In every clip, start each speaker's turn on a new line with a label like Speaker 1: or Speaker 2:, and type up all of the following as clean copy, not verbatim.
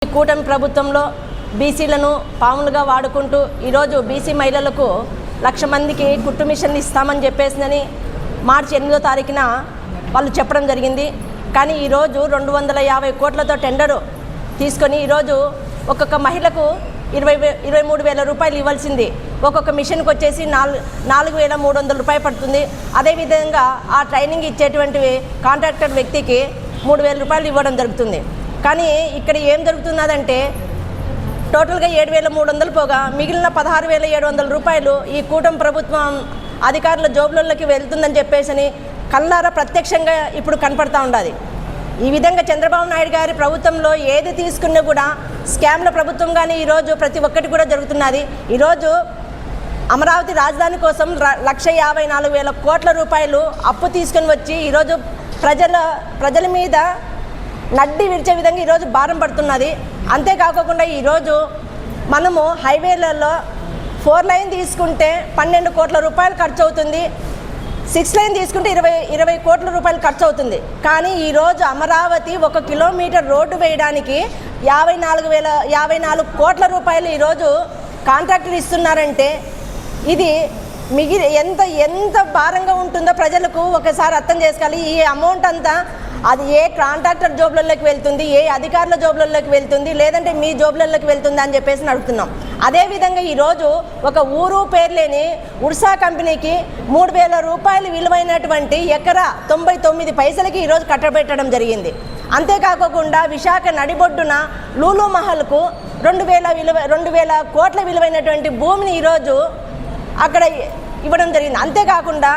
Speaker 1: కూటమి ప్రభుత్వంలో బీసీలను పాములుగా వాడుకుంటూ ఈరోజు బీసీ మహిళలకు 1,00,000 మందికి కుట్టు మిషన్లు ఇస్తామని చెప్పేసిందని మార్చి 8వ తారీఖున వాళ్ళు చెప్పడం జరిగింది. కానీ ఈరోజు 250 కోట్లతో టెండరు తీసుకొని ఈరోజు ఒక్కొక్క మహిళకు 23,000 రూపాయలు ఇవ్వాల్సింది ఒక్కొక్క మిషన్కి వచ్చేసి 4,300 రూపాయలు పడుతుంది. అదేవిధంగా ఆ ట్రైనింగ్ ఇచ్చేటువంటి కాంట్రాక్టర్ వ్యక్తికి 3,000 రూపాయలు ఇవ్వడం జరుగుతుంది. కానీ ఇక్కడ ఏం జరుగుతున్నదంటే టోటల్గా 7,300 పోగా మిగిలిన 16,700 రూపాయలు ఈ కూటమి ప్రభుత్వం అధికారుల జోబులలోకి వెళ్తుందని చెప్పేసి కళ్ళారా ప్రత్యక్షంగా ఇప్పుడు కనపడతా ఉండాలి. ఈ విధంగా చంద్రబాబు నాయుడు గారి ప్రభుత్వంలో ఏది తీసుకున్నా కూడా స్కామ్ల ప్రభుత్వంగానే ఈరోజు ప్రతి ఒక్కటి కూడా జరుగుతున్నది. ఈరోజు అమరావతి రాజధాని కోసం 1,54,000 కోట్ల రూపాయలు అప్పు తీసుకొని వచ్చి ఈరోజు ప్రజల మీద నడ్డి విడిచే విధంగా ఈరోజు భారం పడుతున్నది. అంతేకాకుండా ఈరోజు మనము హైవేలలో 4 లైన్ తీసుకుంటే 12 కోట్ల రూపాయలు ఖర్చు అవుతుంది, 6 లైన్ తీసుకుంటే 20 కోట్ల రూపాయలు ఖర్చు అవుతుంది. కానీ ఈరోజు అమరావతి 1 కిలోమీటర్ రోడ్డు వేయడానికి 54 కోట్ల రూపాయలు ఈరోజు కాంట్రాక్టర్ ఇస్తున్నారంటే ఇది ఎంత భారంగా ఉంటుందో ప్రజలకు ఒకసారి అర్థం చేసుకోవాలి. ఈ అమౌంట్ అంతా అది ఏ కాంట్రాక్టర్ జోబులలోకి వెళ్తుంది, ఏ అధికారుల జోబులలోకి వెళ్తుంది, లేదంటే మీ జోబులలోకి వెళ్తుంది అని చెప్పేసి అడుగుతున్నాం. అదేవిధంగా ఈరోజు ఒక ఊరు పేరు లేని ఉడ్సా కంపెనీకి 3,000 రూపాయలు విలువైనటువంటి ఎకరా 99 పైసలకి ఈరోజు కట్టబెట్టడం జరిగింది. అంతేకాకుండా విశాఖ నడిబొడ్డున లూలు మహల్కు 2,000 కోట్ల విలువైనటువంటి భూమిని ఈరోజు అక్కడ ఇవ్వడం జరిగింది. అంతేకాకుండా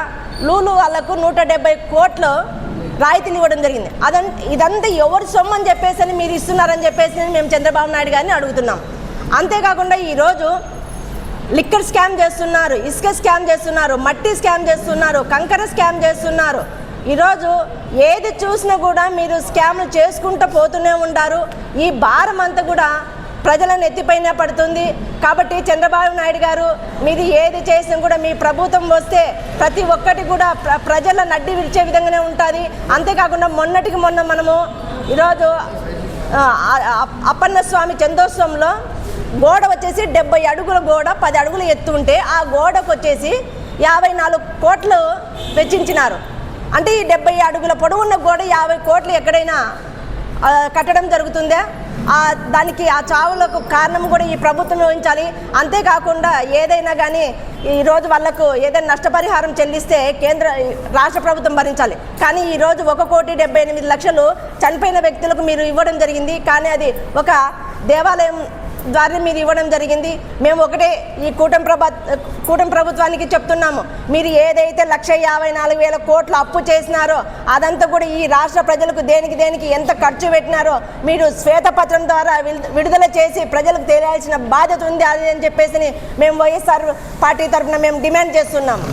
Speaker 1: లూలు వాళ్ళకు 170 కోట్లు రాయితీలు ఇవ్వడం జరిగింది. ఇదంతా ఎవరి సొమ్ము అని చెప్పేసి మీరు ఇస్తున్నారని చెప్పేసి మేము చంద్రబాబు నాయుడు గారిని అడుగుతున్నాం. అంతేకాకుండా ఈరోజు లిక్కర్ స్కామ్ చేస్తున్నారు, ఇసుక స్కామ్ చేస్తున్నారు, మట్టి స్కామ్ చేస్తున్నారు, కంకర స్కామ్ చేస్తున్నారు. ఈరోజు ఏది చూసినా కూడా మీరు స్కామ్లు చేసుకుంటూ పోతూనే ఉంటారు. ఈ భారం అంతా కూడా ప్రజలను ఎత్తిపైన పడుతుంది. కాబట్టి చంద్రబాబు నాయుడు గారు మీరు ఏది చేసినా కూడా మీ ప్రభుత్వం వస్తే ప్రతి ఒక్కటి కూడా ప్రజల నడ్డి విరిచే విధంగానే ఉంటుంది. అంతేకాకుండా మొన్నటికి మొన్న మనము ఈరోజు అప్పన్న స్వామి చందోత్సవంలో గోడ వచ్చేసి 70 అడుగుల గోడ 10 అడుగులు ఎత్తు ఉంటే ఆ గోడకు వచ్చేసి 54 కోట్లు వెచ్చించినారు. అంటే ఈ 70 అడుగుల పొడవున్న గోడ 50 కోట్లు ఎక్కడైనా కట్టడం జరుగుతుందా? దానికి ఆ చావులకు కారణం కూడా ఈ ప్రభుత్వం వహించాలి. అంతేకాకుండా ఏదైనా కానీ ఈరోజు వాళ్లకు ఏదైనా నష్టపరిహారం చెల్లిస్తే రాష్ట్ర ప్రభుత్వం భరించాలి. కానీ ఈరోజు 1,78,00,000 చనిపోయిన వ్యక్తులకు మీరు ఇవ్వడం జరిగింది. కానీ అది ఒక దేవాలయం ద్వారా మీరు ఇవ్వడం జరిగింది. మేము ఒకటే ఈ కూటమి ప్రభుత్వానికి చెప్తున్నాము, మీరు ఏదైతే 1,54,000 కోట్లు అప్పు చేసినారో అదంతా కూడా ఈ రాష్ట్ర ప్రజలకు దేనికి ఎంత ఖర్చు పెట్టినారో మీరు శ్వేతపత్రం ద్వారా విడుదల చేసి ప్రజలకు తెలియాల్సిన బాధ్యత ఉంది అది అని చెప్పేసి మేము వైఎస్ఆర్ పార్టీ తరఫున మేము డిమాండ్ చేస్తున్నాము.